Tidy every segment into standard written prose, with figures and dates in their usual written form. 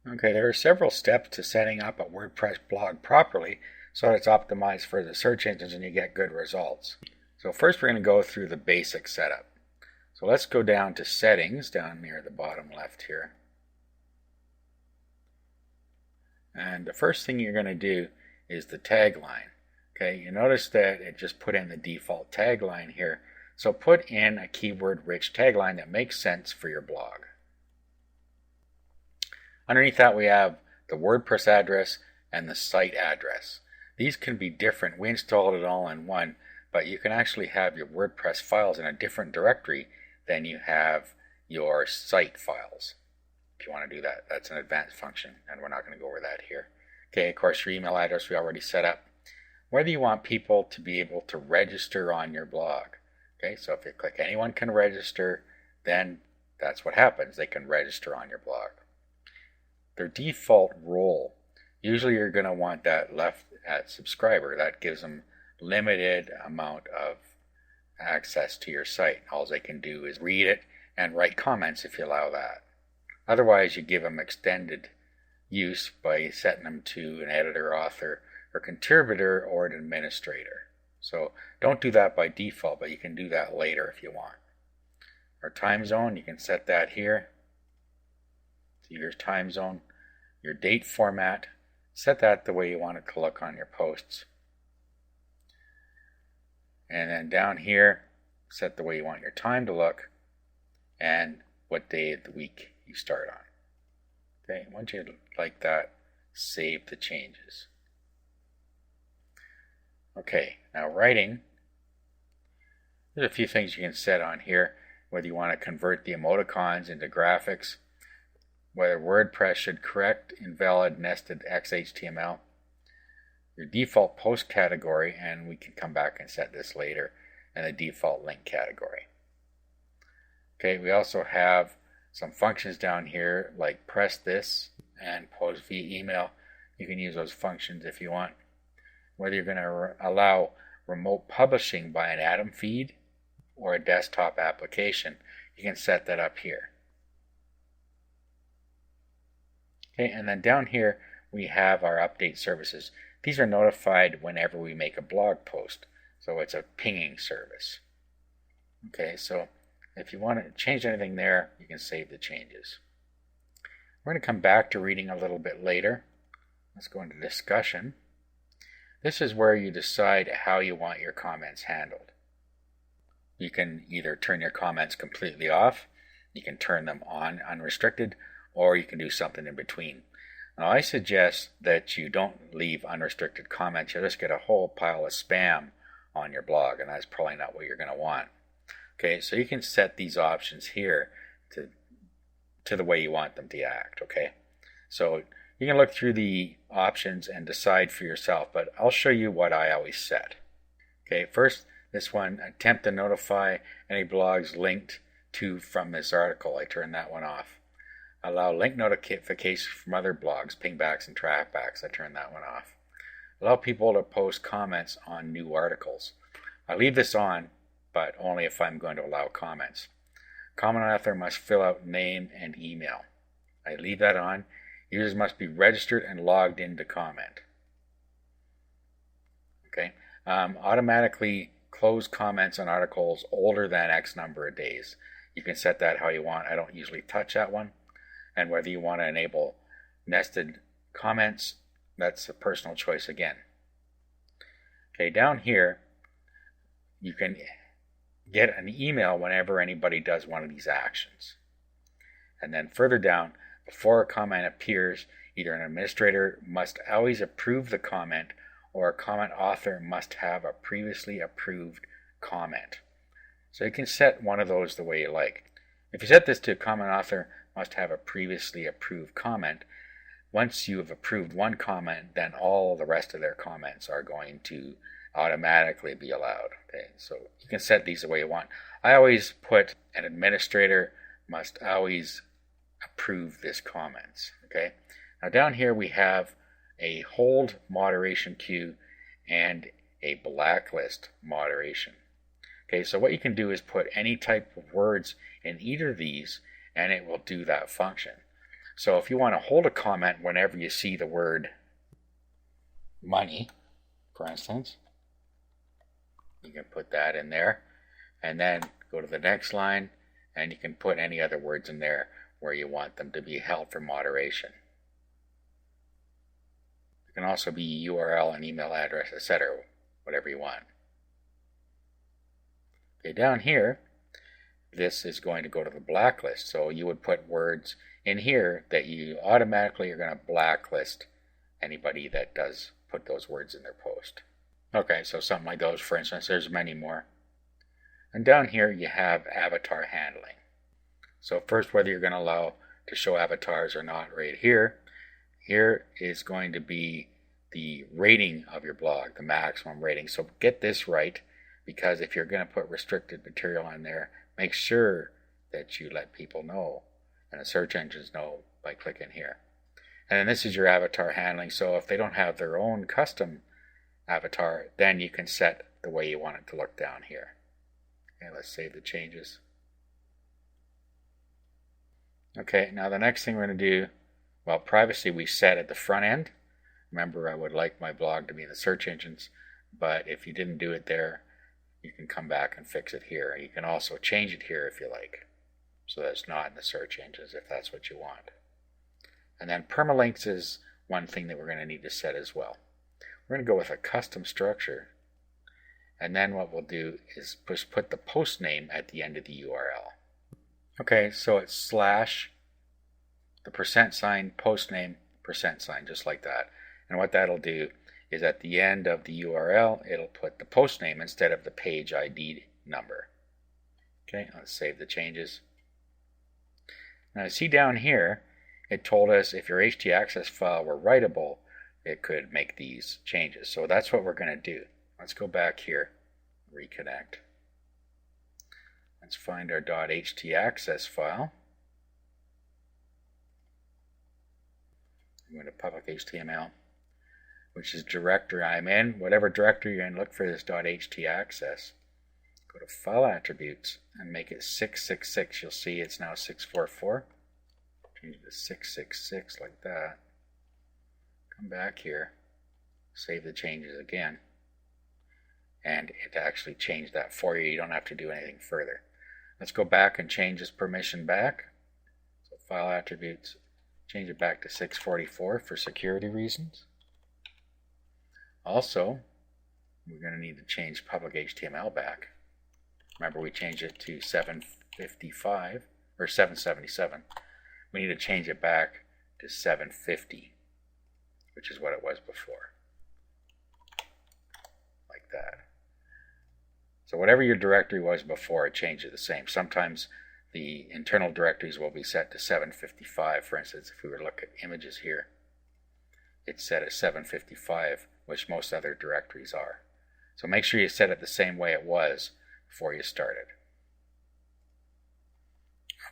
Okay, there are several steps to setting up a WordPress blog properly so that it's optimized for the search engines and you get good results. So first we're going to go through the basic setup. So let's go down to settings down near the bottom left here. And the first thing you're going to do is the tagline. Okay, you notice that it just put in the default tagline here. So put in a keyword-rich tagline that makes sense for your blog. Underneath that we have the WordPress address and the site address. These can be different. We installed it all in one, but you can actually have your WordPress files in a different directory than you have your site files. If you want to do that, that's an advanced function, and we're not going to go over that here. Okay, of course, your email address we already set up. Whether you want people to be able to register on your blog. Okay, so if you click anyone can register, then that's what happens. They can register on your blog. Their default role, usually you're going to want that left at subscriber. That gives them limited amount of access to your site. All they can do is read it and write comments if you allow that. Otherwise, you give them extended use by setting them to an editor, author, or contributor, or an administrator. So don't do that by default, but you can do that later if you want. Our time zone, you can set that here. So your time zone, your date format, set that the way you want it to look on your posts. And then down here, set the way you want your time to look and what day of the week you start on. Okay, once you like that, save the changes. Okay, now writing. There's a few things you can set on here, whether you want to convert the emoticons into graphics, whether WordPress should correct invalid nested XHTML, your default post category, and we can come back and set this later, and the default link category. Okay, we also have some functions down here like press this and post via email. You can use those functions if you want. Whether you're going to allow remote publishing by an Atom feed or a desktop application, you can set that up here. Okay, and then down here we have our update services. These are notified whenever we make a blog post, so it's a pinging service. Okay, so if you want to change anything there, you can save the changes. We're going to come back to reading a little bit later. Let's go into discussion. This is where you decide how you want your comments handled. You can either turn your comments completely off, you can turn them on unrestricted, or you can do something in between. Now I suggest that you don't leave unrestricted comments. You'll just get a whole pile of spam on your blog, and that's probably not what you're going to want. Okay, so you can set these options here to the way you want them to act. Okay, so you can look through the options and decide for yourself, but I'll show you what I always set. Okay, first this one, attempt to notify any blogs linked to from this article. I turn that one off. Allow link notifications from other blogs, pingbacks and trackbacks. I turn that one off. Allow people to post comments on new articles. I leave this on, but only if I'm going to allow comments. Comment author must fill out name and email. I leave that on. Users must be registered and logged in to comment. Okay. Automatically close comments on articles older than X number of days. You can set that how you want. I don't usually touch that one. And whether you want to enable nested comments, that's a personal choice again. Okay, down here, you can get an email whenever anybody does one of these actions. And then further down, before a comment appears, either an administrator must always approve the comment or a comment author must have a previously approved comment. So you can set one of those the way you like. If you set this to comment author must have a previously approved comment, once you have approved one comment, then all the rest of their comments are going to automatically be allowed. Okay, so you can set these the way you want. I always put an administrator must always approve this comments. Okay, now down here we have a hold moderation queue and a blacklist moderation. Okay, so what you can do is put any type of words in either of these and it will do that function. So if you want to hold a comment whenever you see the word money, for instance, you can put that in there, and then go to the next line, and you can put any other words in there where you want them to be held for moderation. It can also be URL and email address, etc., whatever you want. Okay, down here, this is going to go to the blacklist. So you would put words in here that you automatically are going to blacklist anybody that does put those words in their post. Okay, so something like those, for instance. There's many more. And down here you have avatar handling. So first, whether you're going to allow to show avatars or not right here. Here is going to be the rating of your blog, the maximum rating. So get this right, because if you're going to put restricted material on there, make sure that you let people know and the search engines know by clicking here. And then this is your avatar handling. So if they don't have their own custom avatar, then you can set the way you want it to look down here. Okay, let's save the changes. Okay, now the next thing we're going to do, well, privacy we set at the front end. Remember, I would like my blog to be in the search engines, but if you didn't do it there, you can come back and fix it here. You can also change it here if you like, so that it's not in the search engines if that's what you want. And then permalinks is one thing that we're going to need to set as well. We're going to go with a custom structure, and then what we'll do is just put the post name at the end of the URL. Okay, so it's slash, the %, post name, %, just like that. And what that'll do is at the end of the URL, it'll put the post name instead of the page ID number. Okay, let's save the changes. Now see down here, it told us if your htaccess file were writable, it could make these changes. So that's what we're going to do. Let's go back here, reconnect. Let's find our .htaccess file. I'm going to public HTML, which is directory I'm in. Whatever directory you're in, look for this .htaccess. Go to File Attributes and make it 666. You'll see it's now 644. Change it to 666 like that. Come back here, save the changes again, and it actually changed that for you. You don't have to do anything further. Let's go back and change this permission back. So File Attributes, change it back to 644 for security reasons. Also, we're going to need to change public HTML back. Remember, we changed it to 755 or 777. We need to change it back to 750, which is what it was before. Like that. So whatever your directory was before, it changed it the same. Sometimes the internal directories will be set to 755. For instance, if we were to look at images here, it's set at 755, which most other directories are. So make sure you set it the same way it was before you started.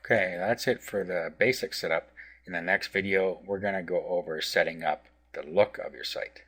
Okay, that's it for the basic setup. In the next video, we're going to go over setting up the look of your site.